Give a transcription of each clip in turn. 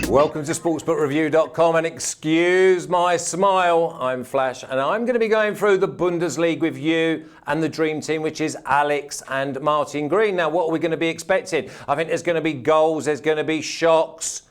Welcome to sportsbookreview.com, and excuse my smile, I'm Flash, and I'm going to be going through the Bundesliga with you and the dream team, which is Alex and Martin Green. Now, what are we going to be expecting? I think there's going to be goals, there's going to be shocks.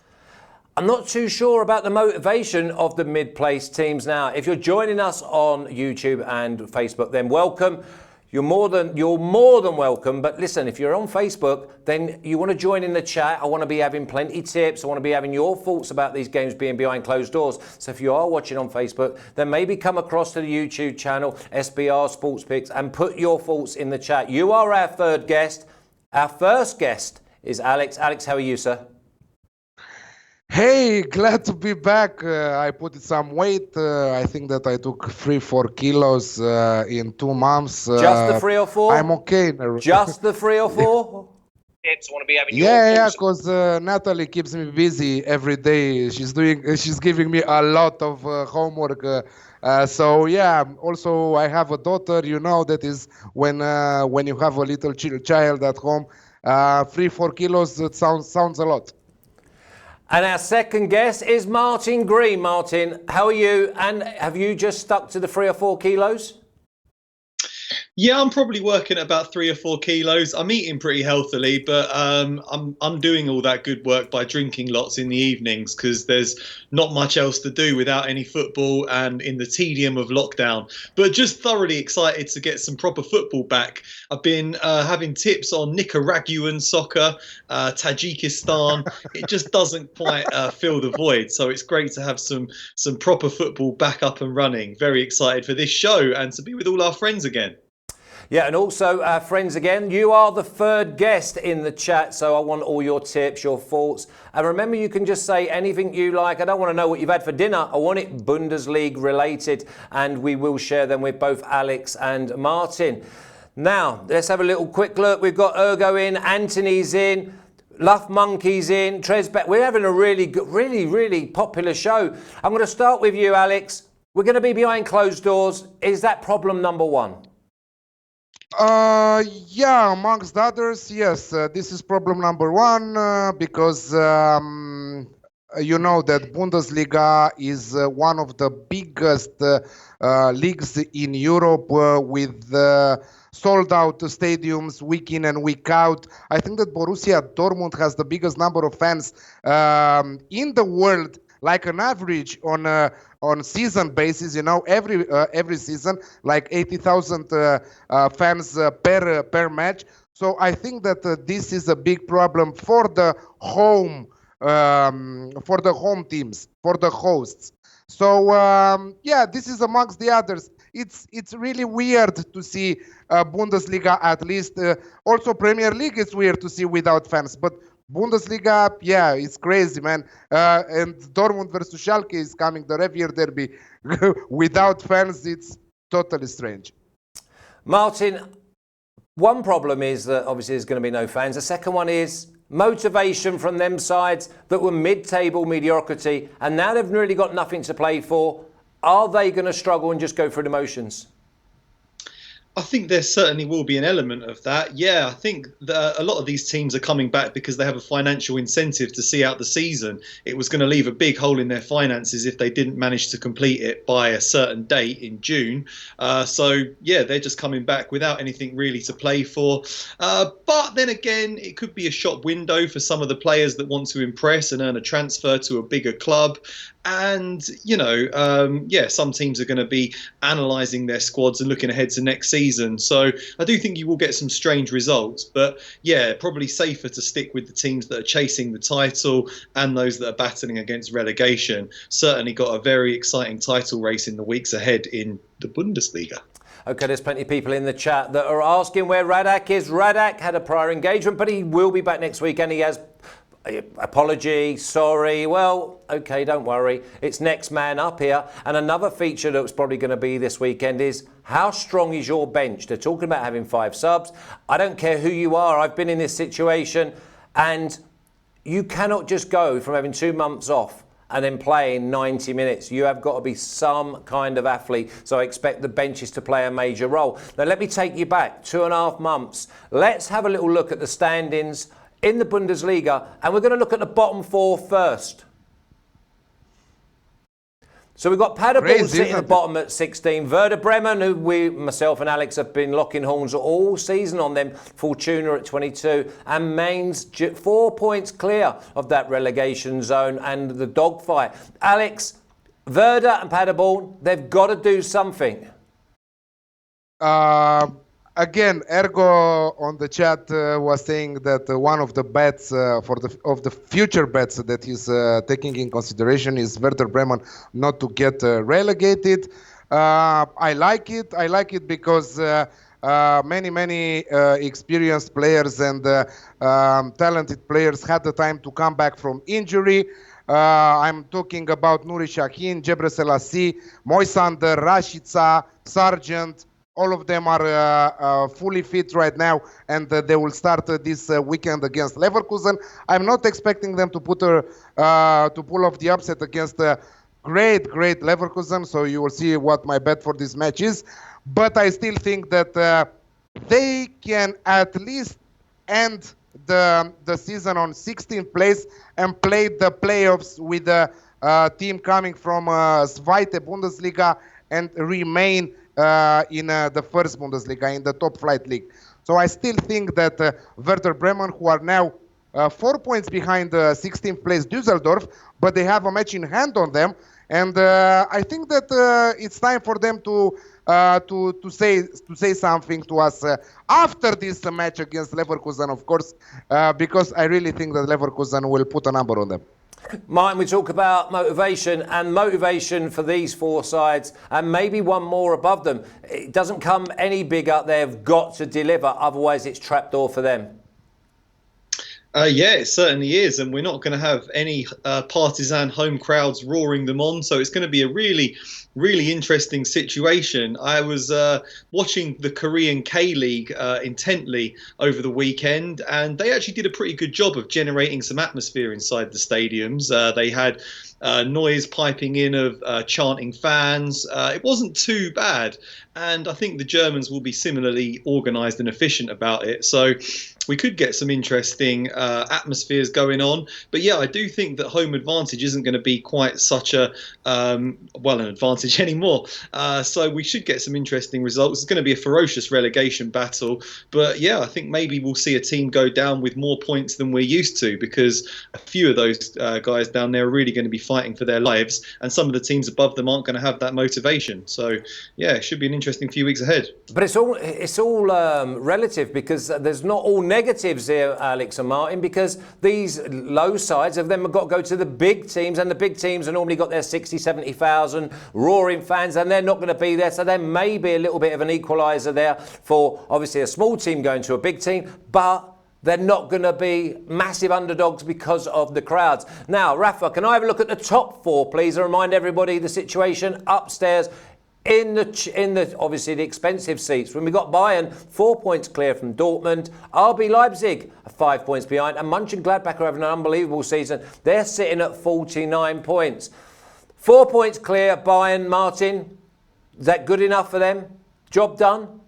I'm not too sure about the motivation of the mid-place teams. Now, if you're joining us on YouTube and Facebook, then welcome. You're more than welcome. But listen, if you're on Facebook, then you want to join in the chat. I want to be having plenty tips. I want to be having your thoughts about these games being behind closed doors. So if you are watching on Facebook, then maybe come across to the YouTube channel, SBR Sports Picks, and put your thoughts in the chat. You are our third guest. Our first guest is Alex. Alex, how are you, sir? Hey, glad to be back. I put some weight. I think that I took 3-4 kilos in 2 months. Just the 3 or 4? I'm okay. Just the 3 or 4? Tips. I want to be having yeah, because Natalie keeps me busy every day. She's giving me a lot of homework. So yeah. Also, I have a daughter. You know, that is when you have a little child at home, 3-4 kilos. It sounds a lot. And our second guest is Martin Green. Martin, how are you? And have you just stuck to the 3 or 4 kilos? Yeah, I'm probably working at about 3 or 4 kilos. I'm eating pretty healthily, but I'm doing all that good work by drinking lots in the evenings because there's not much else to do without any football and in the tedium of lockdown. But just thoroughly excited to get some proper football back. I've been having tips on Nicaraguan soccer, Tajikistan. It just doesn't quite fill the void. So it's great to have some proper football back up and running. Very excited for this show and to be with all our friends again. Yeah, and also, our friends again, you are the third guest in the chat, so I want all your tips, your thoughts. And remember, you can just say anything you like. I don't want to know what you've had for dinner. I want it Bundesliga related, and we will share them with both Alex and Martin. Now, let's have a little quick look. We've got Ergo in, Anthony's in, Luff Monkey's in, Tresbeck. We're having a really good, really popular show. I'm going to start with you, Alex. We're going to be behind closed doors. Is that problem number one? Yeah, amongst others, yes. This is problem number one because you know that Bundesliga is one of the biggest leagues in Europe with sold out stadiums week in and week out. I think that Borussia Dortmund has the biggest number of fans in the world, like an average on season basis, you know, every season, like 80,000 fans per match. So I think that this is a big problem for the home teams, for the hosts. So yeah, this is amongst the others. It's really weird to see Bundesliga, at least. Also, Premier League is weird to see without fans, but Bundesliga, yeah, it's crazy, man. And Dortmund versus Schalke is coming, the Revier Derby. Without fans, it's totally strange. Martin, one problem is that obviously there's going to be no fans. The second one is motivation from them sides that were mid-table mediocrity, and now they've really got nothing to play for. Are they going to struggle and just go through the motions? I think there certainly will be an element of that. Yeah, I think that a lot of these teams are coming back because they have a financial incentive to see out the season. It was going to leave a big hole in their finances if they didn't manage to complete it by a certain date in June. So, yeah, they're just coming back without anything really to play for. But then again, it could be a shop window for some of the players that want to impress and earn a transfer to a bigger club. And, you know, yeah, some teams are going to be analysing their squads and looking ahead to next season. So I do think you will get some strange results. But, yeah, probably safer to stick with the teams that are chasing the title and those that are battling against relegation. Certainly got a very exciting title race in the weeks ahead in the Bundesliga. OK, there's plenty of people in the chat that are asking where Radak is. Radak had a prior engagement, but he will be back next week, and he has... apology, sorry, well, okay, don't worry. It's next man up here. And another feature that's probably going to be this weekend is how strong is your bench? They're talking about having 5 subs. I don't care who you are. I've been in this situation, and you cannot just go from having 2 months off and then playing 90 minutes. You have got to be some kind of athlete, so I expect the benches to play a major role. Now let me take you back 2.5 months. Let's have a little look at the standings in the Bundesliga, and we're going to look at the bottom 4 first. So we've got Paderborn sitting at the bottom at 16. Werder Bremen, who myself and Alex have been locking horns all season on them. Fortuna at 22. And Mainz 4 points clear of that relegation zone and the dogfight. Alex, Werder and Paderborn, they've got to do something. Again, Ergo on the chat was saying that one of the bets of the future bets that he's taking in consideration is Werder Bremen not to get relegated. I like it. I like it because many experienced players and talented players had the time to come back from injury. I'm talking about Nuri Sahin, Jebre Selassie, Moisander, Rashica, Sargent. All of them are fully fit right now, and they will start this weekend against Leverkusen. I'm not expecting them to pull off the upset against great Leverkusen. So you will see what my bet for this match is. But I still think that they can at least end the season on 16th place and play the playoffs with a team coming from Zweite Bundesliga and remain in the first Bundesliga, in the top flight league. So I still think that Werder Bremen, who are now 4 points behind 16th place Düsseldorf, but they have a match in hand on them, and I think that it's time for them to say something to us after this match against Leverkusen, of course, because I really think that Leverkusen will put a number on them. Martin, we talk about motivation for these 4 sides and maybe one more above them. It doesn't come any bigger. They've got to deliver, otherwise it's trapdoor for them. Yeah, it certainly is, and we're not going to have any partisan home crowds roaring them on, so it's going to be a really interesting situation. I was watching the Korean K-League intently over the weekend, and they actually did a pretty good job of generating some atmosphere inside the stadiums. They had noise piping in of chanting fans. It wasn't too bad, and I think the Germans will be similarly organised and efficient about it. So we could get some interesting atmospheres going on. But yeah, I do think that home advantage isn't going to be quite such an advantage anymore. So we should get some interesting results. It's going to be a ferocious relegation battle. But yeah, I think maybe we'll see a team go down with more points than we're used to, because a few of those guys down there are really going to be fighting for their lives, and some of the teams above them aren't going to have that motivation. So yeah, it should be an interesting few weeks ahead. But it's all relative, because there's not all negatives here, Alex and Martin, because these low sides have then got to go to the big teams, and the big teams have normally got their 60, 70,000 roaring fans, and they're not going to be there. So there may be a little bit of an equaliser there for obviously a small team going to a big team, but they're not going to be massive underdogs because of the crowds. Now, Rafa, can I have a look at the top 4, please, and remind everybody the situation upstairs in the obviously the expensive seats. When we got Bayern 4 points clear from Dortmund, RB Leipzig 5 points behind, and Mönchengladbach are having an unbelievable season. They're sitting at 49 points. 4 points clear, Bayern. Martin, is that good enough for them? Job done?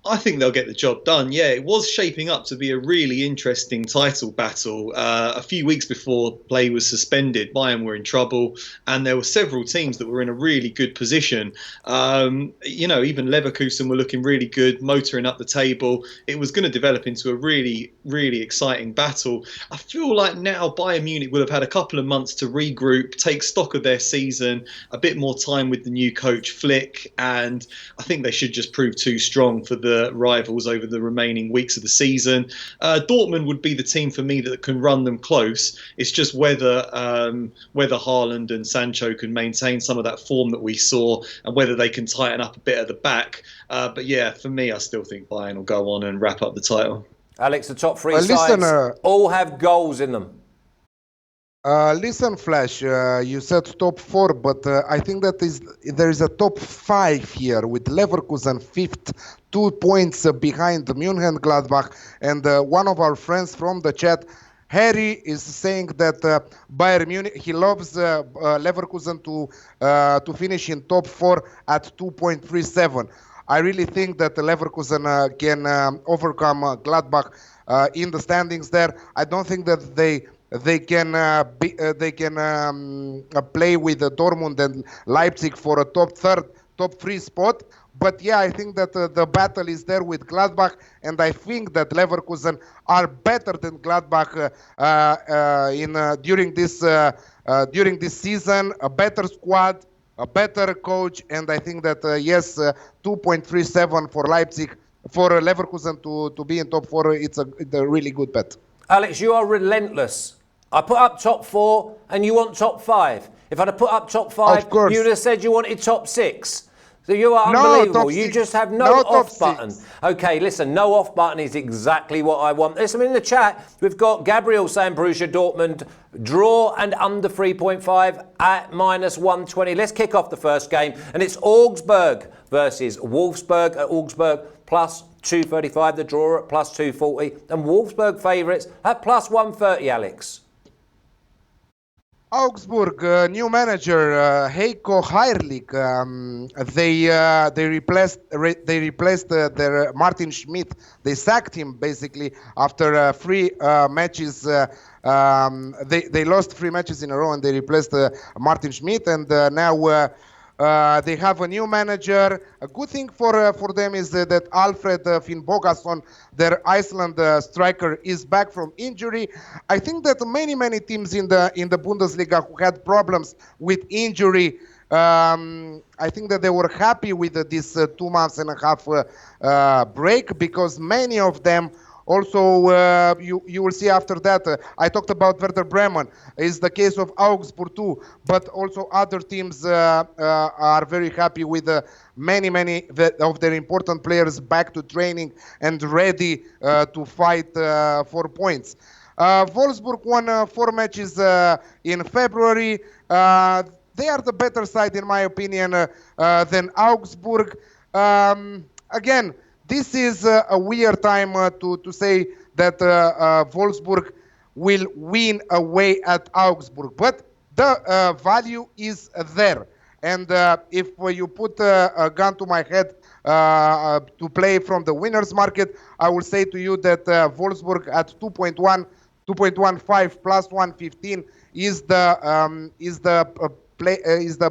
I think they'll get the job done. Yeah, it was shaping up to be a really interesting title battle. A few weeks before play was suspended, Bayern were in trouble, and there were several teams that were in a really good position. Even Leverkusen were looking really good, motoring up the table. It was going to develop into a really, really exciting battle. I feel like now Bayern Munich will have had a couple of months to regroup, take stock of their season, a bit more time with the new coach Flick, and I think they should just prove too strong for the rivals over the remaining weeks of the season. Dortmund would be the team for me that can run them close. It's just whether Haaland and Sancho can maintain some of that form that we saw, and whether they can tighten up a bit at the back. But yeah, for me, I still think Bayern will go on and wrap up the title. Alex, the top 3 sides all have goals in them. Listen, Flash, you said top 4, but I think that there is a top 5 here with Leverkusen 5th, 2 points behind Mönchengladbach, and one of our friends from the chat Harry is saying that Bayern Munich, he loves Leverkusen to finish in top four at 2.37. I really think that Leverkusen can overcome Gladbach in the standings there. I don't think that they can play with Dortmund and Leipzig for a top three spot. But yeah, I think that the battle is there with Gladbach, and I think that Leverkusen are better than Gladbach during this season. A better squad, a better coach, and I think that yes, 2.37 for Leipzig, for Leverkusen to be in top four. It's a really good bet. Alex, you are relentless. I put up top four and you want top five. If I'd have put up top five, Of course. you'd have said you wanted top six. So you are No, unbelievable. top You six. just have no No top off button. six. Okay, listen, no off button is exactly what I want. Listen, in the chat, we've got Gabriel saying Borussia Dortmund draw and under 3.5 at -120. Let's kick off the first game, and it's Augsburg versus Wolfsburg. At Augsburg plus 235, the draw at plus 240, and Wolfsburg favourites at plus 130, Alex. Augsburg, new manager Heiko Heirlich. They replaced their Martin Schmidt. They sacked him basically after three matches. They lost three matches in a row, and they replaced Martin Schmidt. And now they have a new manager. A good thing for them is that Alfred Finnbogason, their Iceland striker, is back from injury. I think that many teams in the Bundesliga who had problems with injury, I think that they were happy with this 2 months and a half break, because many of them also, you will see after that, I talked about Werder Bremen, is the case of Augsburg too, but also other teams are very happy with many of their important players back to training and ready to fight for points. Wolfsburg won 4 matches in February. They are the better side, in my opinion, than Augsburg. Again, this is a weird time to say that Wolfsburg will win away at Augsburg, but the value is there. And if you put a gun to my head to play from the winner's market, I will say to you that Wolfsburg at 2.15 plus 115 is the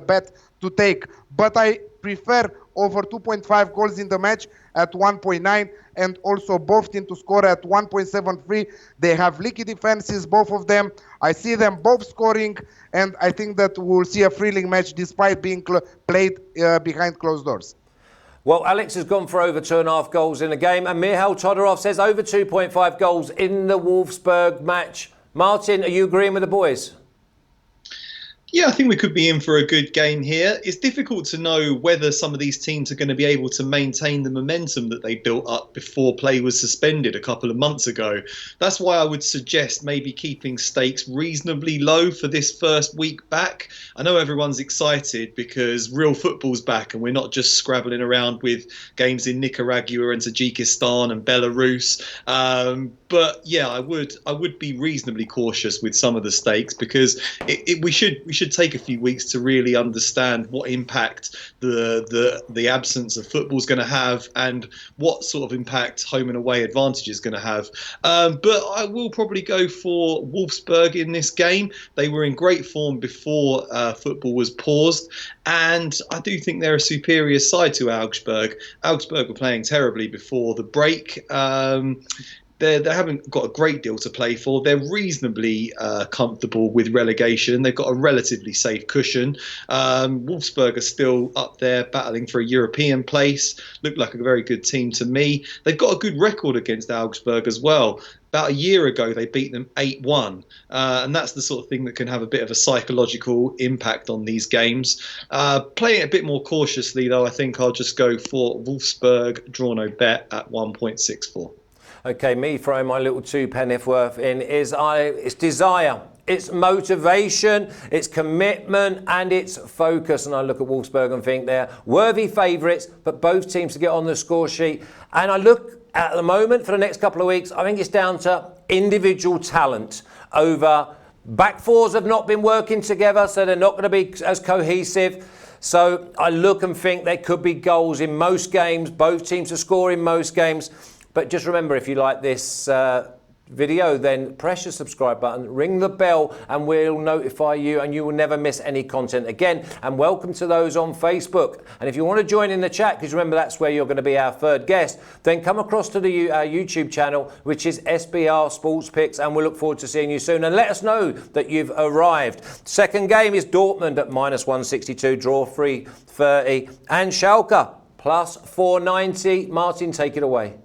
bet to take. But I prefer over 2.5 goals in the match at 1.9, and also both teams to score at 1.73. They have leaky defenses, both of them. I see them both scoring, and I think that we'll see a thrilling match despite being played behind closed doors. Well, Alex has gone for over 2.5 goals in the game, and Mihail Todorov says over 2.5 goals in the Wolfsburg match. Martin, are you agreeing with the boys? Yeah, I think we could be in for a good game here. It's difficult to know whether some of these teams are going to be able to maintain the momentum that they built up before play was suspended a couple of months ago. That's why I would suggest maybe keeping stakes reasonably low for this first week back. I know everyone's excited because real football's back and we're not just scrabbling around with games in Nicaragua and Tajikistan and Belarus. But yeah, I would be reasonably cautious with some of the stakes, because we should take a few weeks to really understand what impact the absence of football is going to have, and what sort of impact home and away advantage is going to have. But I will probably go for Wolfsburg in this game. They were in great form before football was paused, and I do think they're a superior side to Augsburg. Augsburg were playing terribly before the break. They haven't got a great deal to play for. They're reasonably comfortable with relegation. They've got a relatively safe cushion. Wolfsburg are still up there battling for a European place. Look like a very good team to me. They've got a good record against Augsburg as well. About a year ago, they beat them 8-1. And that's the sort of thing that can have a bit of a psychological impact on these games. Playing it a bit more cautiously, though, I think I'll just go for Wolfsburg draw no bet at 1.64. Okay, me throwing my little two-penneth worth in it's desire. It's motivation, it's commitment, and it's focus. And I look at Wolfsburg and think they're worthy favourites, but both teams to get on the score sheet. And I look at the moment for the next couple of weeks, I think it's down to individual talent over back fours have not been working together, so they're not going to be as cohesive. So I look and think there could be goals in most games. Both teams are scoring most games. But just remember, if you like this video, then press the subscribe button, ring the bell, and we'll notify you, and you will never miss any content again. And welcome to those on Facebook. And if you want to join in the chat, because remember that's where you're going to be our third guest, then come across to the YouTube channel, which is SBR Sports Picks, and we'll look forward to seeing you soon. And let us know that you've arrived. Second game is Dortmund at -162, draw 330, and Schalke +490. Martin, take it away.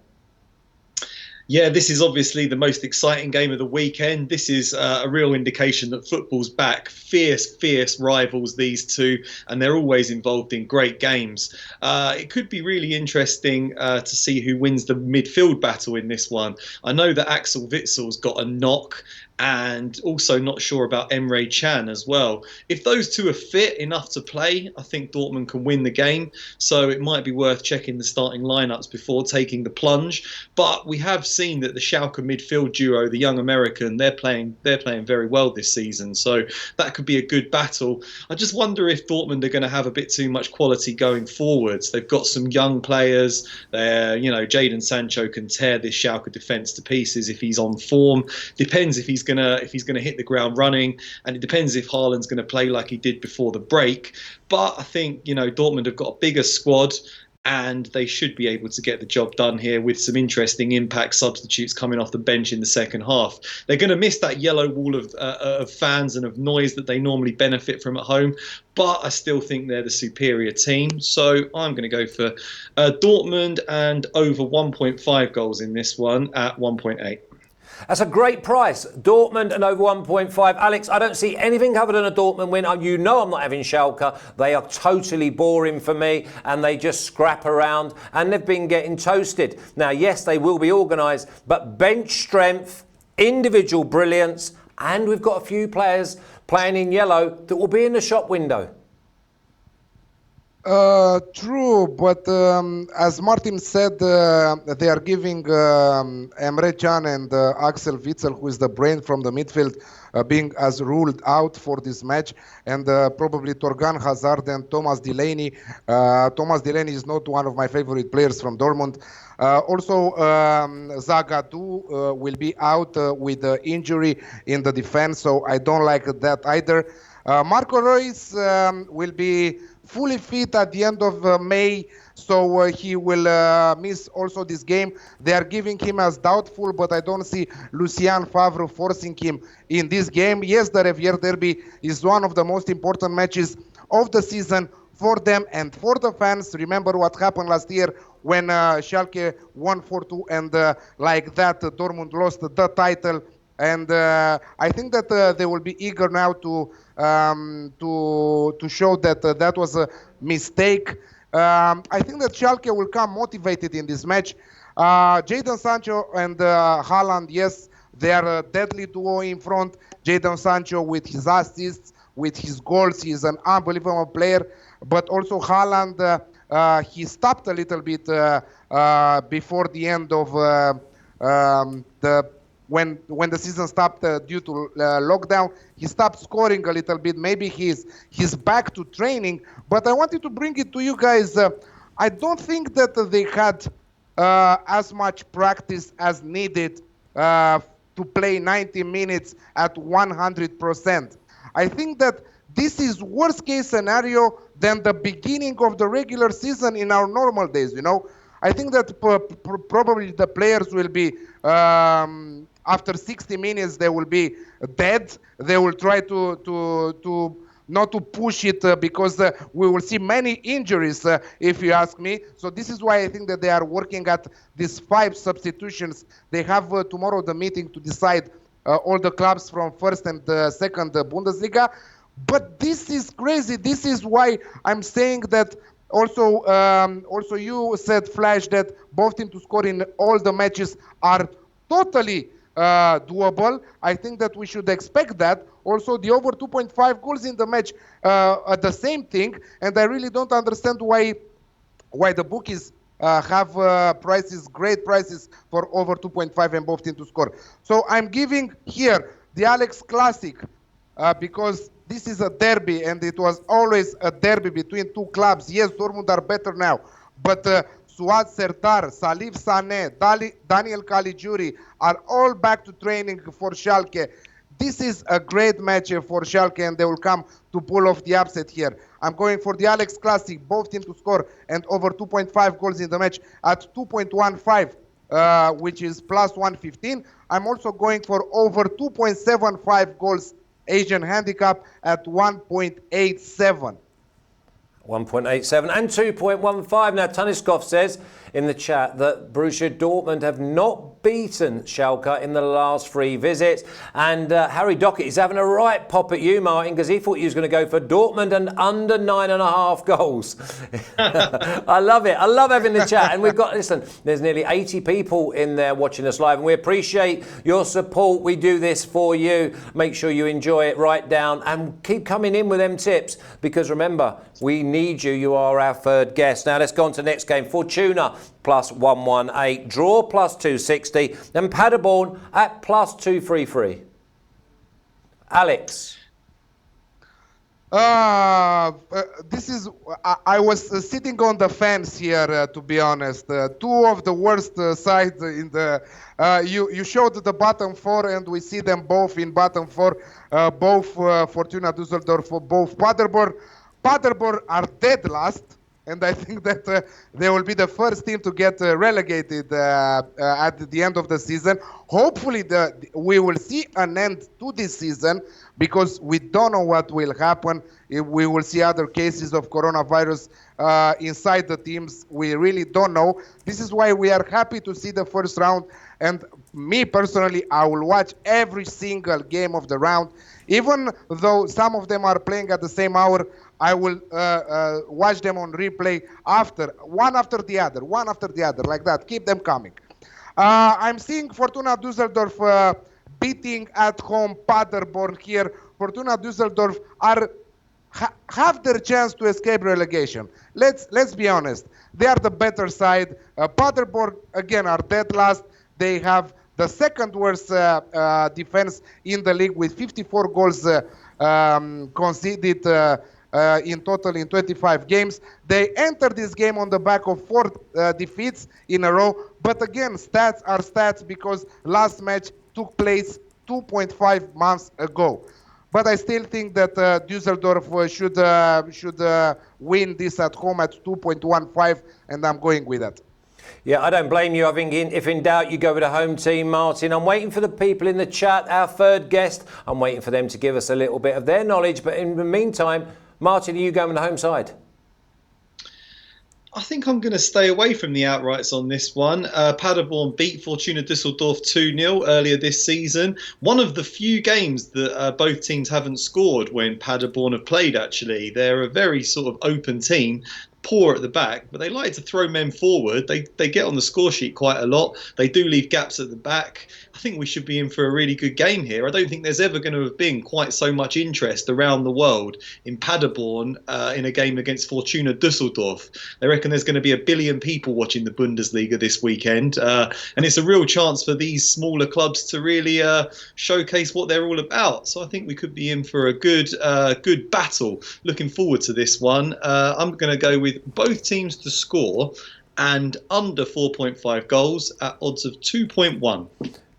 Yeah, this is obviously the most exciting game of the weekend. This is a real indication that football's back. Fierce rivals, these two, and they're always involved in great games. It could be really interesting to see who wins the midfield battle in this one. I know that Axel Witzel's got a knock, and also not sure about Emre Can as well. If those two are fit enough to play, I think Dortmund can win the game. So it might be worth checking the starting lineups before taking the plunge. But we have seen that the Schalke midfield duo, the young American, they're playing very well this season. So that could be a good battle. I just wonder if Dortmund are going to have a bit too much quality going forwards. They've got some young players. Jadon Sancho can tear this Schalke defence to pieces if he's on form. Depends if he's gonna hit the ground running, and it depends if Haaland's going to play like he did before the break. But I think Dortmund have got a bigger squad, and they should be able to get the job done here with some interesting impact substitutes coming off the bench in the second half. They're going to miss that yellow wall of fans and of noise that they normally benefit from at home, but I still think they're the superior team. So I'm going to go for Dortmund and over 1.5 goals in this one at 1.8. That's a great price. Dortmund and over 1.5. Alex, I don't see anything other than a Dortmund win. You know I'm not having Schalke. They are totally boring for me, and they just scrap around, and they've been getting toasted. Now, yes, they will be organised, but bench strength, individual brilliance, and we've got a few players playing in yellow that will be in the shop window. True, but as Martin said, they are giving Emre Can and Axel Witsel, who is the brain from the midfield, being as ruled out for this match, and probably Torgan Hazard and Thomas Delaney. Thomas Delaney is not one of my favorite players from Dortmund. Also, Zagadou will be out with injury in the defense, so I don't like that either. Marco Reus will be fully fit at the end of May, so he will miss also this game. They are giving him as doubtful, but I don't see Lucien Favre forcing him in this game. Yes, the Riviera Derby is one of the most important matches of the season for them and for the fans. Remember what happened last year when Schalke won 4-2, and like that, Dortmund lost the title. And I think that they will be eager now to show that that was a mistake. I think that Schalke will come motivated in this match. Jadon Sancho and Haaland, yes, they are a deadly duo in front. Jadon Sancho with his assists, with his goals, he is an unbelievable player. But also Haaland, he stopped a little bit before the end of when the season stopped due to lockdown. He stopped scoring a little bit. Maybe he's back to training. But I wanted to bring it to you guys. I don't think that they had as much practice as needed to play 90 minutes at 100%. I think that this is worst case scenario than the beginning of the regular season in our normal days, I think that probably the players will be, after 60 minutes, they will be dead. They will try to not to push it because we will see many injuries, if you ask me. So this is why I think that they are working at these 5 substitutions. They have tomorrow the meeting to decide all the clubs from first and second Bundesliga. But this is crazy. This is why I'm saying that Also, you said, Flash, that both teams to score in all the matches are totally doable. I think that we should expect that. Also, the over 2.5 goals in the match are the same thing, and I really don't understand why the bookies have great prices for over 2.5 and both teams to score. So I'm giving here the Alex Classic because this is a derby, and it was always a derby between two clubs. Yes, Dortmund are better now, but Suat Serdar, Salif Saneh, Daniel Caligiuri are all back to training for Schalke. This is a great match for Schalke, and they will come to pull off the upset here. I'm going for the Alex Classic, both teams to score, and over 2.5 goals in the match at 2.15, which is plus 115. I'm also going for over 2.75 goals Asian handicap at 1.87. 1.87 and 2.15. Now, Taniskov says in the chat that Borussia Dortmund have not beaten Schalke in the last 3 visits. And Harry Dockett is having a right pop at you, Martin, because he thought you was going to go for Dortmund and under 9.5 goals. I love it. I love having the chat. And we've got, listen, there's nearly 80 people in there watching us live, and we appreciate your support. We do this for you. Make sure you enjoy it, write down, and keep coming in with them tips, because remember, we need you. You are our third guest. Now let's go on to the next game. Fortuna plus 118, draw plus 260, and Paderborn at plus 233. Alex. This is. I was sitting on the fence here, to be honest. Two of the worst sides in the. You showed the bottom 4, and we see them both in bottom 4. Both Fortuna Düsseldorf, both Paderborn. Paderborn are dead last, and I think that they will be the first team to get relegated at the end of the season. Hopefully, we will see an end to this season, because we don't know what will happen. If we will see other cases of coronavirus inside the teams. We really don't know. This is why we are happy to see the first round. And me personally, I will watch every single game of the round. Even though some of them are playing at the same hour, I will watch them on replay one after the other, like that. Keep them coming. I'm seeing Fortuna Düsseldorf beating at home Paderborn here. Fortuna Düsseldorf have their chance to escape relegation. Let's be honest. They are the better side. Paderborn, again, are dead last. They have the second worst defense in the league, with 54 goals conceded in total in 25 games. They entered this game on the back of 4 defeats in a row. But again, stats are stats, because last match took place 2.5 months ago. But I still think that Düsseldorf should win this at home at 2.15, and I'm going with that. Yeah, I don't blame you. I think if in doubt, you go with the home team, Martin. I'm waiting for the people in the chat, our third guest. I'm waiting for them to give us a little bit of their knowledge. But in the meantime, Martin, are you going with the home side? I think I'm going to stay away from the outrights on this one. Paderborn beat Fortuna Düsseldorf 2-0 earlier this season. One of the few games that both teams haven't scored when Paderborn have played, actually. They're a very sort of open team, poor at the back, but they like to throw men forward. They get on the score sheet quite a lot. They do leave gaps at the back. I think we should be in for a really good game here. I don't think there's ever going to have been quite so much interest around the world in Paderborn in a game against Fortuna Düsseldorf. They reckon there's going to be 1 billion people watching the Bundesliga this weekend, and it's a real chance for these smaller clubs to really showcase what they're all about. So I think we could be in for a good battle. Looking forward to this one. I'm going to go with both teams to score and under 4.5 goals at odds of 2.1.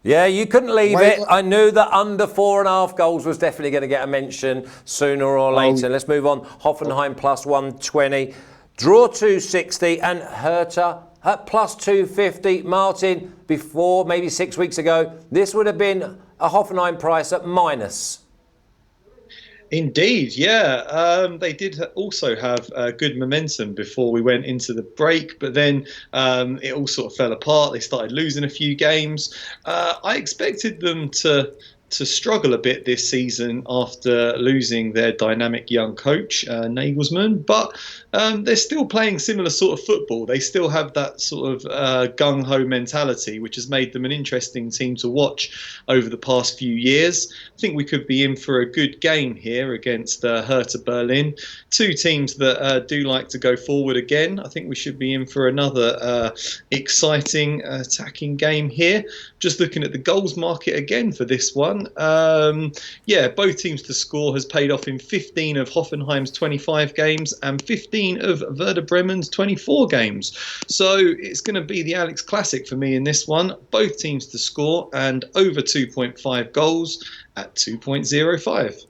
Yeah, you couldn't leave it. I knew that under 4.5 goals was definitely going to get a mention sooner or later. Let's move on. Hoffenheim plus 120, draw 260, and Hertha at plus 250. Martin, before maybe 6 weeks ago, this would have been a Hoffenheim price at minus. Indeed, yeah. They did also have good momentum before we went into the break, but then it all sort of fell apart. They started losing a few games. I expected them to to struggle a bit this season after losing their dynamic young coach, Nagelsmann, but they're still playing similar sort of football. They still have that sort of gung-ho mentality, which has made them an interesting team to watch over the past few years. I think we could be in for a good game here against Hertha Berlin. Two teams that do like to go forward again. I think we should be in for another exciting attacking game here. Just looking at the goals market again for this one. Both teams to score has paid off in 15 of Hoffenheim's 25 games and 15 of Werder Bremen's 24 games. So it's going to be the Alex Classic for me in this one. Both teams to score and over 2.5 goals at 2.05.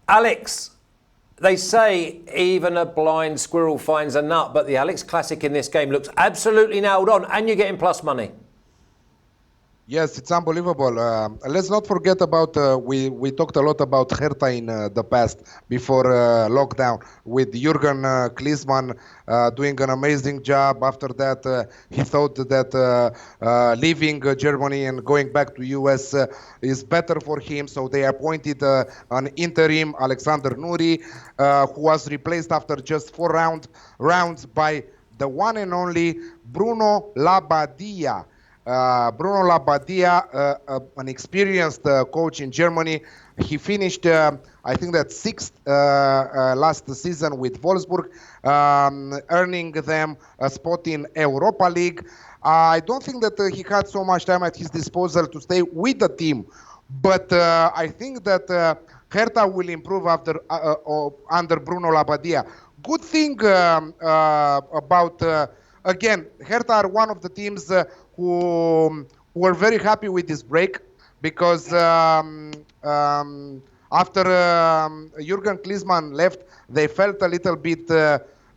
Alex, they say even a blind squirrel finds a nut, but the Alex Classic in this game looks absolutely nailed on, and you're getting plus money. Yes, it's unbelievable. Let's not forget about, we talked a lot about Hertha in the past, before lockdown, with Jurgen Klinsmann doing an amazing job. After that, he thought that leaving Germany and going back to US is better for him. So they appointed an interim, Alexander Nuri, who was replaced after just 4 rounds by the one and only Bruno Labbadia. Bruno Labbadia, an experienced coach in Germany. He finished, I think that 6th last season with Wolfsburg, earning them a spot in Europa League. I don't think that he had so much time at his disposal to stay with the team, but I think that Hertha will improve under Bruno Labbadia. Good thing about, again, Hertha are one of the teams who were very happy with this break, because after Jurgen Klinsmann left, they felt a little bit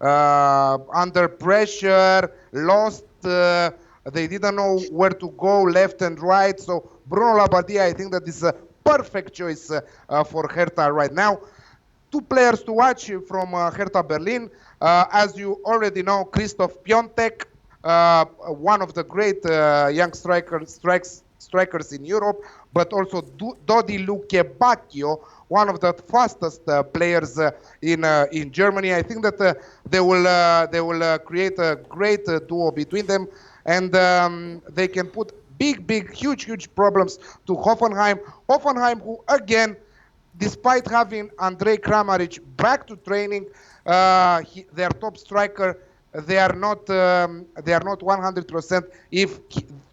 under pressure, lost. They didn't know where to go, left and right. So Bruno Labbadia, I think that is a perfect choice for Hertha right now. Two players to watch from Hertha Berlin. As you already know, Christoph Piontek, one of the great young strikers in Europe, but also Dodi Lukebakio, one of the fastest players in Germany. I think that they will create a great duo between them, and they can put huge problems to Hoffenheim. Hoffenheim, who again, despite having Andrej Kramaric back to training, their top striker, they are not 100%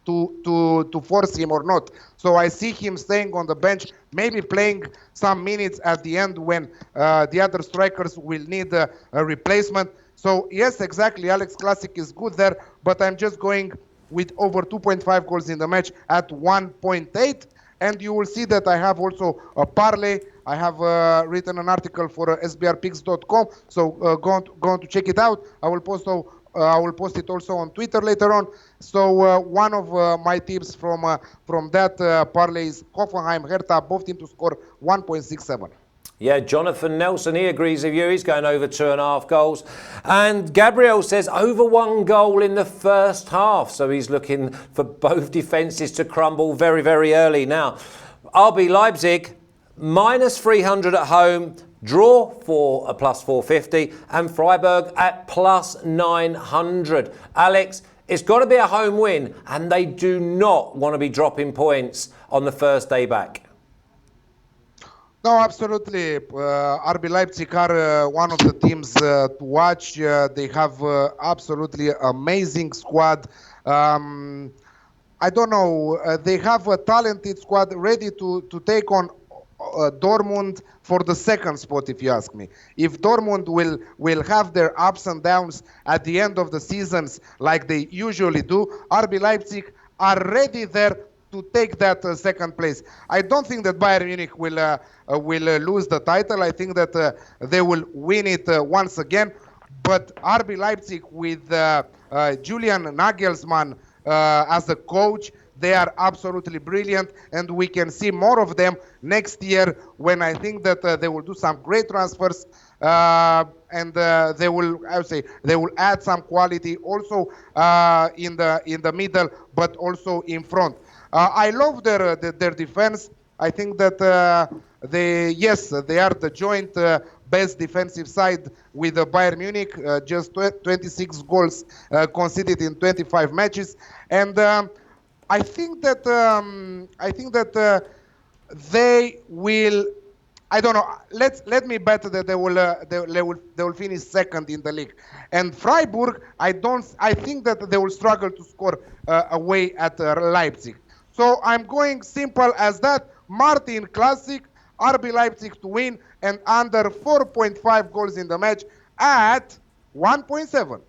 to force him or not. So I see him staying on the bench, maybe playing some minutes at the end when the other strikers will need a replacement. So yes, exactly, Alex Classic is good there, but I'm just going with over 2.5 goals in the match at 1.8. And you will see that I have also a parlay. I have written an article for sbrpicks.com, so go on to check it out. I will post it also on Twitter later on. So one of my tips from that parlay is Hoffenheim Hertha, both teams to score 1.67. Yeah, Jonathan Nelson, he agrees with you. He's going over 2.5 goals. And Gabriel says over 1 goal in the first half. So he's looking for both defences to crumble very, very early. Now, RB Leipzig, minus 300 at home, draw for a plus 450, and Freiburg at plus 900. Alex, it's got to be a home win, and they do not want to be dropping points on the first day back. No, absolutely. RB Leipzig are one of the teams to watch. They have absolutely amazing squad. I don't know. They have a talented squad ready to take on Dortmund for the second spot, if you ask me. If Dortmund will have their ups and downs at the end of the seasons like they usually do, RB Leipzig are ready there to take that second place. I don't think that Bayern Munich will lose the title. I think that they will win it once again. But RB Leipzig with Julian Nagelsmann as a coach, they are absolutely brilliant, and we can see more of them next year when I think that they will do some great transfers. and they will, I would say, they will add some quality also in the middle, but also in front. I love their defense. I think that they are the joint best defensive side with Bayern Munich, just 26 goals conceded in 25 matches, and I think that they will. I don't know. Let me bet that they will finish second in the league. And Freiburg, I think that they will struggle to score away at Leipzig. So I'm going simple as that. Martin Classic, RB Leipzig to win, and under 4.5 goals in the match at 1.7.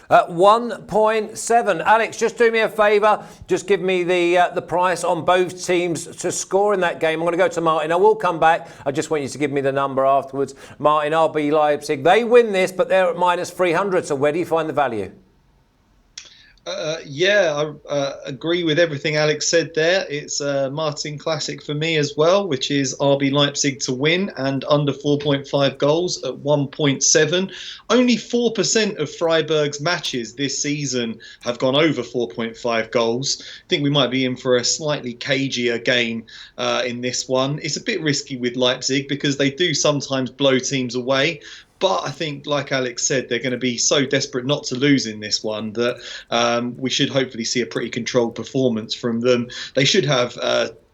1.7. Alex, just do me a favour. Just give me the price on both teams to score in that game. I'm going to go to Martin. I will come back. I just want you to give me the number afterwards. Martin, RB Leipzig. They win this, but they're at minus 300. So where do you find the value? I agree with everything Alex said there. It's Martin Classic for me as well, which is RB Leipzig to win and under 4.5 goals at 1.7. Only 4% of Freiburg's matches this season have gone over 4.5 goals. I think we might be in for a slightly cagier game in this one. It's a bit risky with Leipzig because they do sometimes blow teams away. But I think, like Alex said, they're going to be so desperate not to lose in this one that we should hopefully see a pretty controlled performance from them. They should have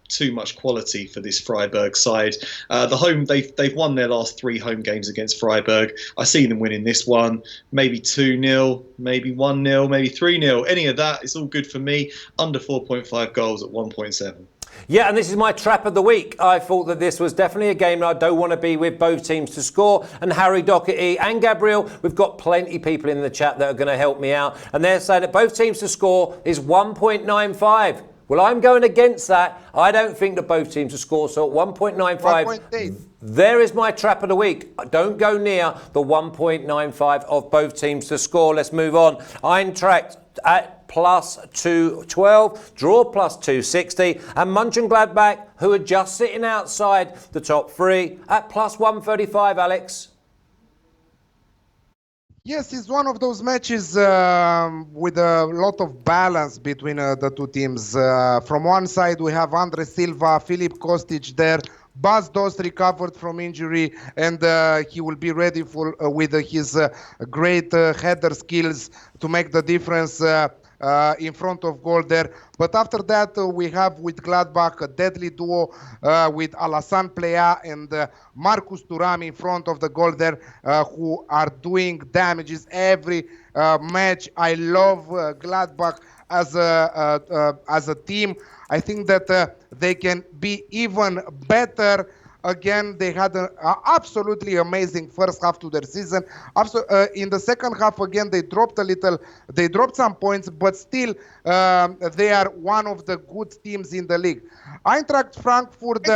too much quality for this Freiburg side. They've won their last 3 home games against Freiburg. I see them winning this one, maybe 2-0, maybe 1-0, maybe 3-0. Any of that, it's all good for me. Under 4.5 goals at 1.7. Yeah, and this is my trap of the week. I thought that this was definitely a game that I don't want to be with both teams to score. And Harry Doherty and Gabriel, we've got plenty of people in the chat that are going to help me out. And they're saying that both teams to score is 1.95. Well, I'm going against that. I don't think that both teams to score. So at 1.95, there is my trap of the week. Don't go near the 1.95 of both teams to score. Let's move on. Eintracht at plus 212, draw plus 260, and Mönchengladbach, who are just sitting outside the top 3, at plus 135, Alex. Yes, it's one of those matches with a lot of balance between the two teams. From one side, we have Andre Silva, Filip Kostic there. Bas Dost recovered from injury, and he will be ready with his great header skills to make the difference in front of goal there. But after that, we have with Gladbach a deadly duo with Alassane Plea and Marcus Thuram in front of the goal there, who are doing damages every match. I love Gladbach as a team. I think that they can be even better. Again, they had an absolutely amazing first half to their season. In the second half, again, they dropped some points, but still they are one of the good teams in the league. Eintracht Frankfurt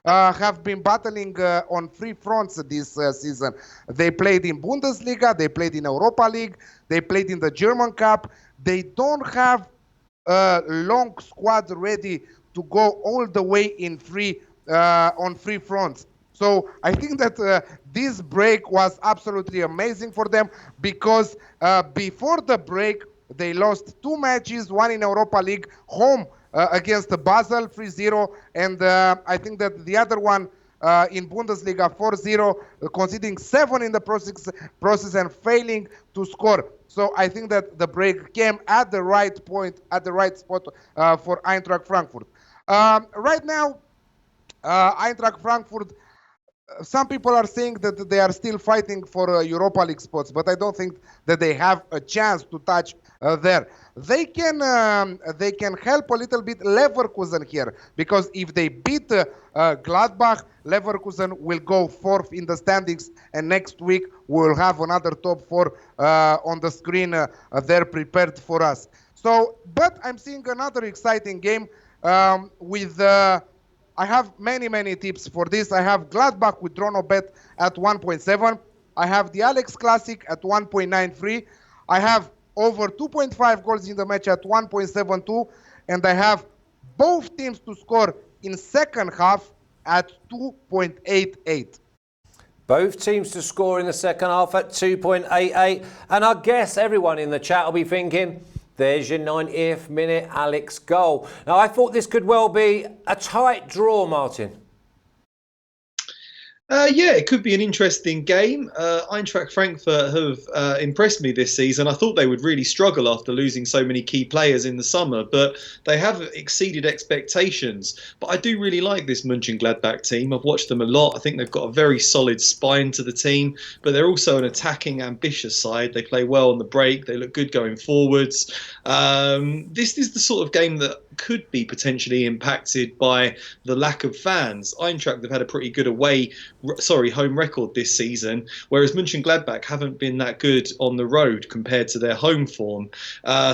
have been battling on 3 fronts this season. They played in Bundesliga, they played in Europa League, they played in the German Cup. They don't have a long squad ready to go all the way on 3 fronts. So I think that this break was absolutely amazing for them, because before the break they lost 2 matches, one in Europa League home against Basel 3-0, and I think that the other one in Bundesliga 4-0, conceding 7 in the process and failing to score. So I think that the break came at the right point, at the right spot for Eintracht Frankfurt. Right now, Eintracht Frankfurt, some people are saying that they are still fighting for Europa League spots, but I don't think that they have a chance to touch there. They can help a little bit Leverkusen here, because if they beat Gladbach, Leverkusen will go 4th in the standings, and next week we'll have another top 4 on the screen there prepared for us. So, but I'm seeing another exciting game with. I have many tips for this. I have Gladbach with Drono Bet at 1.7. I have the Alex Classic at 1.93. I have over 2.5 goals in the match at 1.72. And I have both teams to score in second half at 2.88. Both teams to score in the second half at 2.88. And I guess everyone in the chat will be thinking, there's your 90th minute Alex goal. Now, I thought this could well be a tight draw, Martin. Yeah, it could be an interesting game. Eintracht Frankfurt have impressed me this season. I thought they would really struggle after losing so many key players in the summer, but they have exceeded expectations. But I do really like this Mönchengladbach team. I've watched them a lot. I think they've got a very solid spine to the team, but they're also an attacking, ambitious side. They play well on the break. They look good going forwards. This is the sort of game that could be potentially impacted by the lack of fans. Eintracht have had a pretty good home record this season, whereas Mönchengladbach haven't been that good on the road compared to their home form.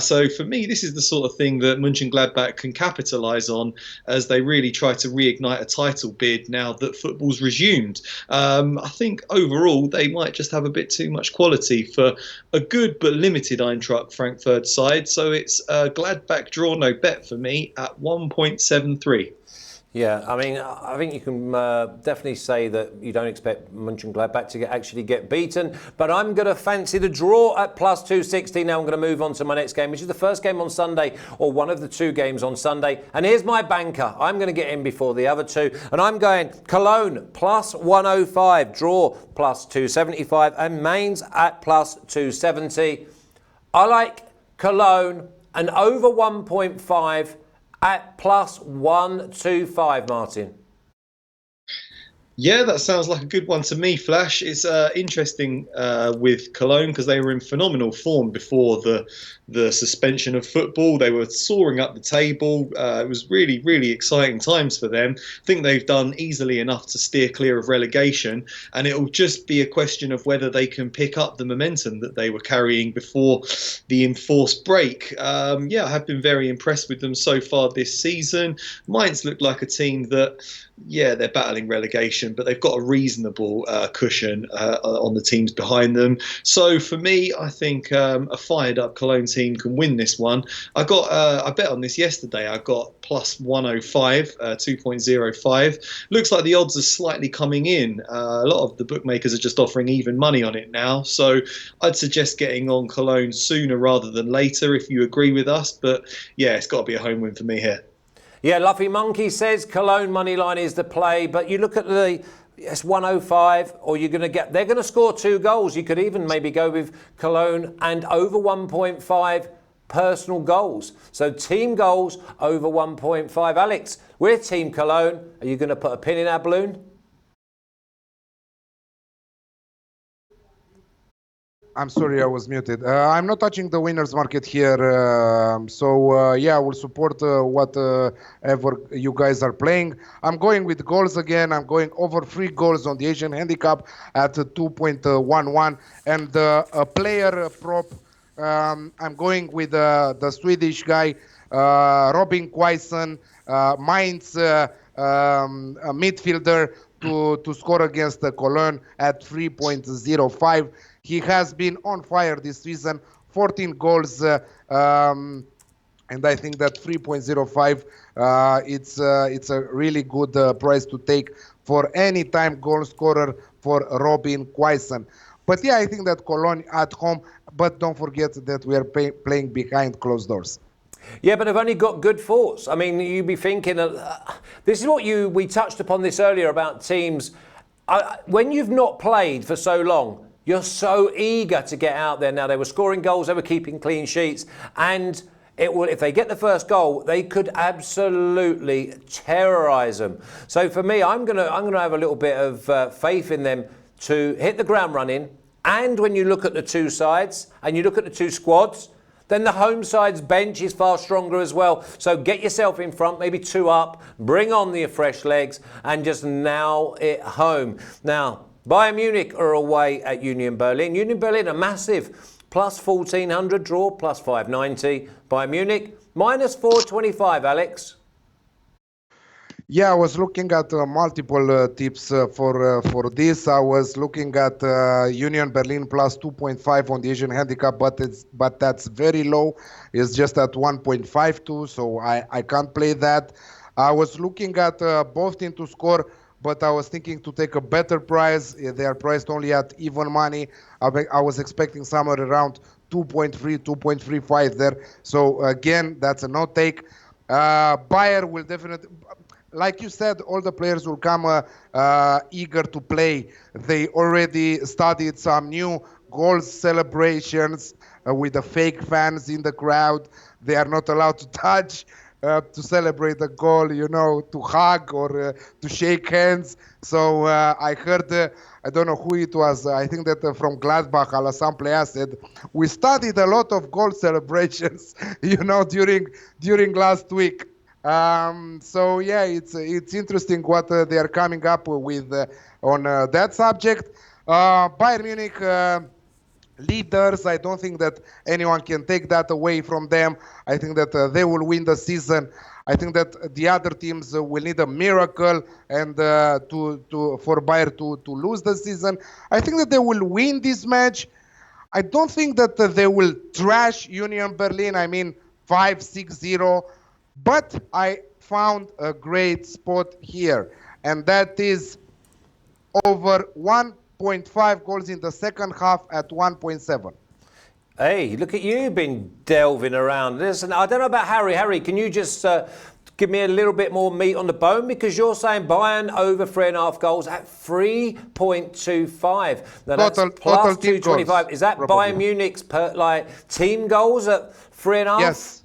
So for me, this is the sort of thing that Mönchengladbach can capitalise on as they really try to reignite a title bid now that football's resumed. I think overall they might just have a bit too much quality for a good but limited Eintracht Frankfurt side. So it's a Gladbach draw no bet for me at 1.73. Yeah, I mean, I think you can definitely say that you don't expect Mönchengladbach to actually get beaten, but I'm going to fancy the draw at plus 260. Now I'm going to move on to my next game, which is the first game on Sunday, or one of the two games on Sunday. And here's my banker. I'm going to get in before the other two, and I'm going Cologne plus 105, draw plus 275, and Mainz at plus 270. I like Cologne and over 1.5 at plus 125, Martin. Yeah, that sounds like a good one to me, Flash. It's interesting with Cologne because they were in phenomenal form before the suspension of football. They were soaring up the table. It was really, really exciting times for them. I think they've done easily enough to steer clear of relegation, and it'll just be a question of whether they can pick up the momentum that they were carrying before the enforced break. Yeah, I have been very impressed with them so far this season. Mainz looked like a team that, yeah, they're battling relegation, but they've got a reasonable cushion on the teams behind them. So for me, I think a fired-up Cologne team can win this one. I bet on this yesterday. I got plus 105, 2.05. Looks like the odds are slightly coming in. A lot of the bookmakers are just offering even money on it now. So I'd suggest getting on Cologne sooner rather than later if you agree with us. But yeah, it's got to be a home win for me here. Yeah, Luffy Monkey says Cologne money line is the play, but you look at it's 105, or they're going to score 2 goals. You could even maybe go with Cologne and over 1.5 personal goals. So team goals over 1.5. Alex, we're Team Cologne. Are you going to put a pin in our balloon? I'm sorry, I was muted. I'm not touching the winners market here. Yeah, I will support whatever you guys are playing. I'm going with goals again. I'm going over 3 goals on the Asian handicap at 2.11. And a player prop, I'm going with the Swedish guy, Robin Quaison, Mainz midfielder to score against Cologne at 3.05. He has been on fire this season, 14 goals, and I think that 3.05, it's a really good price to take for any time goal scorer for Robin Quaison. But yeah, I think that Cologne at home, but don't forget that we are playing behind closed doors. Yeah, but I've only got good thoughts. I mean, you'd be thinking, this is what we touched upon this earlier about teams. When you've not played for so long, you're so eager to get out there. Now, they were scoring goals, they were keeping clean sheets, and if they get the first goal, they could absolutely terrorise them. So for me, I'm gonna have a little bit of faith in them to hit the ground running. And when you look at the two sides and you look at the two squads, then the home side's bench is far stronger as well. So get yourself in front, maybe 2 up, bring on the fresh legs, and just nail it home. Now, Bayern Munich are away at Union Berlin. Union Berlin are massive. Plus 1,400, draw, plus 590. Bayern Munich, minus 425, Alex. Yeah, I was looking at multiple tips for this. I was looking at Union Berlin plus 2.5 on the Asian handicap, but that's very low. It's just at 1.52, so I can't play that. I was looking at both teams to score, but I was thinking to take a better price. They are priced only at even money. I was expecting somewhere around 2.3, 2.35 there. So again, that's a no take. Bayern will definitely, like you said, all the players will come eager to play. They already started some new goal celebrations with the fake fans in the crowd. They are not allowed to touch to celebrate a goal, to hug or to shake hands. So I heard, I don't know who it was, I think that from Gladbach, some player said, we studied a lot of goal celebrations, during last week. So yeah, it's interesting what they are coming up with on that subject. Bayern Munich leaders. I don't think that anyone can take that away from them. I think that they will win the season. I think that the other teams will need a miracle and for Bayern to lose the season. I think that they will win this match. I don't think that they will trash Union Berlin. I mean 5-6-0. But I found a great spot here, and that is over 1.5 goals in the second half at 1.7. Hey, look at you been delving around. Listen, I don't know about Harry. Harry, can you just give me a little bit more meat on the bone? Because you're saying Bayern over 3.5 goals at 3.25. Now that's plus 225. Is that probably Bayern Munich's team goals at 3.5? Yes.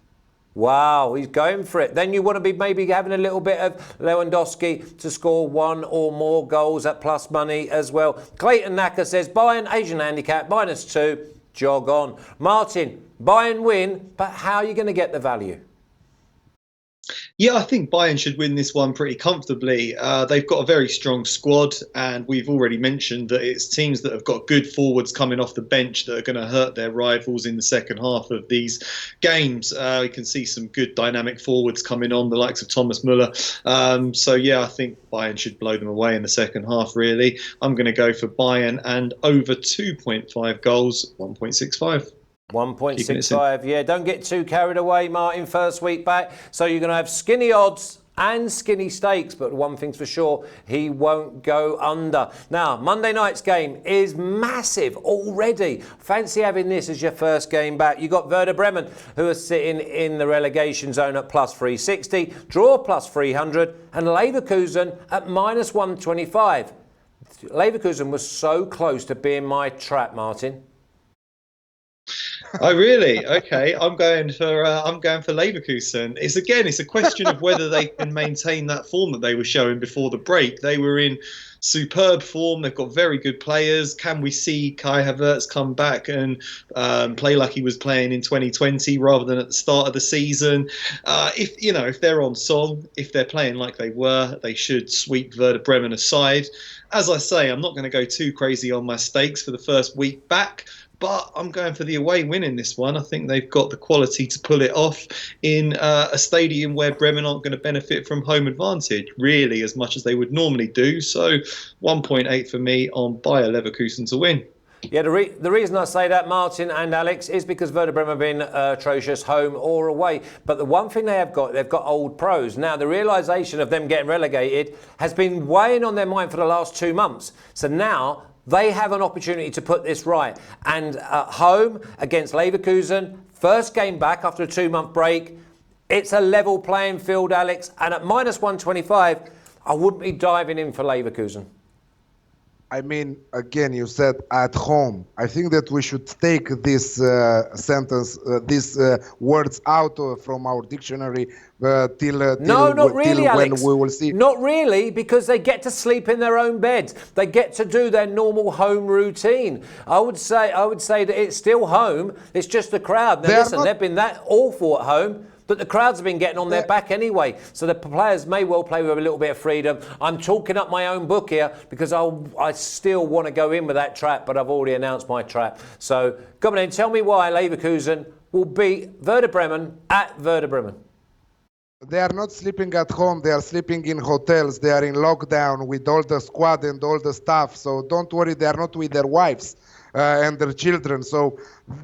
Wow, he's going for it. Then you want to be maybe having a little bit of Lewandowski to score one or more goals at plus money as well. Clayton Nacker says Bayern Asian handicap -2. Jog on. Martin, Bayern win, but how are you going to get the value? Yeah, I think Bayern should win this one pretty comfortably. They've got a very strong squad, and we've already mentioned that it's teams that have got good forwards coming off the bench that are going to hurt their rivals in the second half of these games. We can see some good dynamic forwards coming on, the likes of Thomas Müller. So, yeah, I think Bayern should blow them away in the second half, really. I'm going to go for Bayern and over 2.5 goals, 1.65. 1.65, yeah. Don't get too carried away, Martin, first week back. So you're going to have skinny odds and skinny stakes, but one thing's for sure, he won't go under. Now, Monday night's game is massive already. Fancy having this as your first game back. You've got Werder Bremen, who are sitting in the relegation zone at plus 360, draw plus 300, and Leverkusen at minus 125. Leverkusen was so close to being my trap, Martin. Oh really? Okay, I'm going for Leverkusen. It's a question of whether they can maintain that form that they were showing before the break. They were in superb form. They've got very good players. Can we see Kai Havertz come back and play like he was playing in 2020 rather than at the start of the season? If they're on song, if they're playing like they were, they should sweep Werder Bremen aside. As I say, I'm not going to go too crazy on my stakes for the first week back. But I'm going for the away win in this one. I think they've got the quality to pull it off in a stadium where Bremen aren't going to benefit from home advantage, really, as much as they would normally do. So 1.8 for me on Bayer Leverkusen to win. Yeah, the reason I say that, Martin and Alex, is because Werder Bremen have been atrocious home or away. But the one thing they've got old pros. Now, the realisation of them getting relegated has been weighing on their mind for the last 2 months. So now they have an opportunity to put this right. And at home against Leverkusen, first game back after a 2-month break, it's a level playing field, Alex. And at minus 125, I wouldn't be diving in for Leverkusen. I mean, again, you said at home. I think that we should take this these words out from our dictionary not really, Alex. When we will see. Not really, because they get to sleep in their own beds. They get to do their normal home routine. I would say that it's still home. It's just the crowd. Now listen, they've been that awful at home. But the crowds have been getting on their back anyway. So the players may well play with a little bit of freedom. I'm talking up my own book here because I still want to go in with that trap, but I've already announced my trap. So come on in, tell me why Leverkusen will beat Werder Bremen at Werder Bremen. They are not sleeping at home. They are sleeping in hotels. They are in lockdown with all the squad and all the staff. So don't worry, they are not with their wives. and their children. So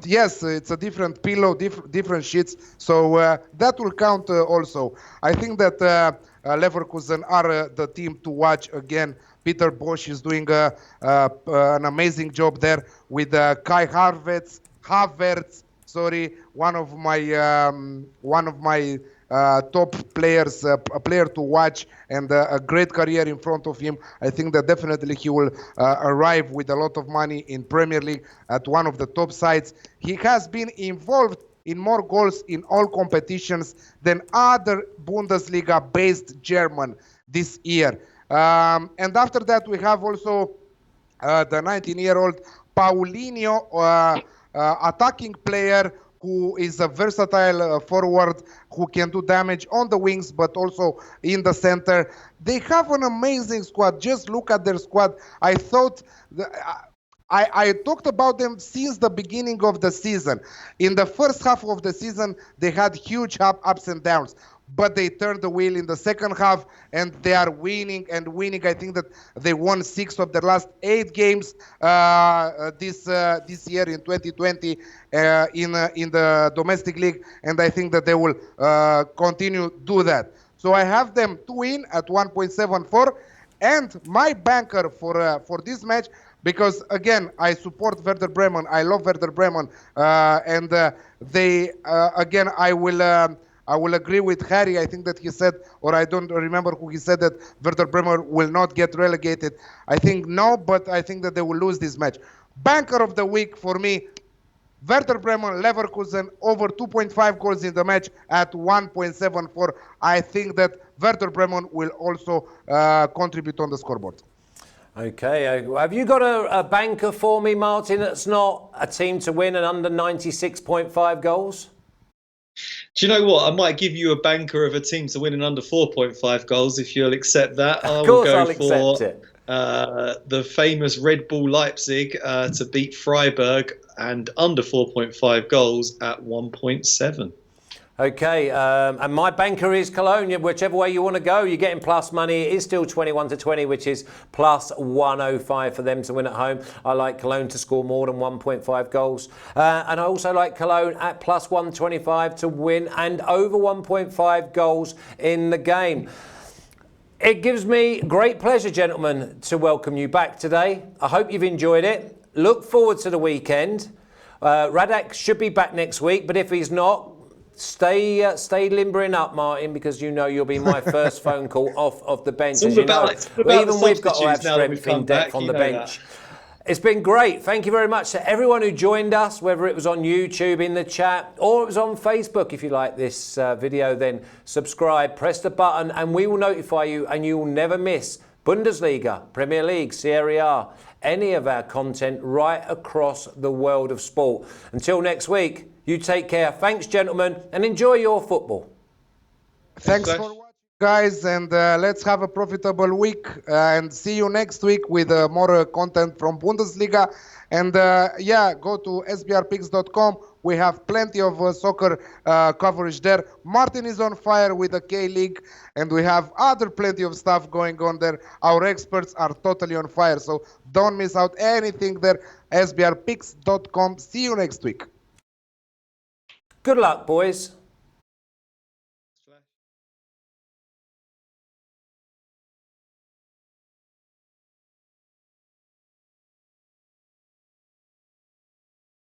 yes, it's a different pillow, different sheets. So that will count also. I think that Leverkusen are the team to watch again. Peter Bosz is doing an amazing job there with Kai Havertz. Sorry, one of my top players, a player to watch, and a great career in front of him. I think that definitely he will arrive with a lot of money in Premier League at one of the top sides. He has been involved in more goals in all competitions than other Bundesliga-based German this year. And after that, we have also the 19-year-old Paulinho, attacking player who is a versatile forward who can do damage on the wings but also in the center. They have an amazing squad. Just look at their squad. I thought I talked about them since the beginning of the season. In the first half of the season, they had huge ups and downs, but they turned the wheel in the second half, and they are winning and winning. I think that they won 6 of their last 8 games this year in 2020 in the domestic league, and I think that they will continue to do that. So I have them to win at 1.74, and my banker for this match, because again I support Werder Bremen, I love Werder Bremen, and they again I will agree with Harry. I think that he said, or I don't remember who he said, that Werder Bremen will not get relegated. I think no, but I think that they will lose this match. Banker of the week for me, Werder Bremen, Leverkusen, over 2.5 goals in the match at 1.74. I think that Werder Bremen will also contribute on the scoreboard. Okay, have you got a banker for me, Martin, that's not a team to win and under 96.5 goals? Do you know what? I might give you a banker of a team to win and under 4.5 goals if you'll accept that. Of course, I'll accept it. The famous Red Bull Leipzig to beat Freiburg and under 4.5 goals at 1.7. Okay, and my banker is Cologne. Whichever way you want to go, you're getting plus money. It is still 21-20, which is plus 105 for them to win at home. I like Cologne to score more than 1.5 goals. And I also like Cologne at plus 125 to win and over 1.5 goals in the game. It gives me great pleasure, gentlemen, to welcome you back today. I hope you've enjoyed it. Look forward to the weekend. Radak should be back next week, but if he's not, stay limbering up, Martin, because you know you'll be my first phone call off of the bench. As you know, even we've got to have strength in depth on the bench. It's been great. Thank you very much to everyone who joined us, whether it was on YouTube, in the chat, or it was on Facebook. If you like this video, then subscribe, press the button, and we will notify you, and you will never miss Bundesliga, Premier League, Serie A, any of our content right across the world of sport. Until next week, you take care. Thanks, gentlemen, and enjoy your football. Thanks for watching, guys, and let's have a profitable week. And see you next week with more content from Bundesliga. And yeah, go to sbrpicks.com. We have plenty of soccer coverage there. Martin is on fire with the K-League, and we have plenty of stuff going on there. Our experts are totally on fire, so don't miss out anything there. sbrpicks.com. See you next week. Good luck, boys.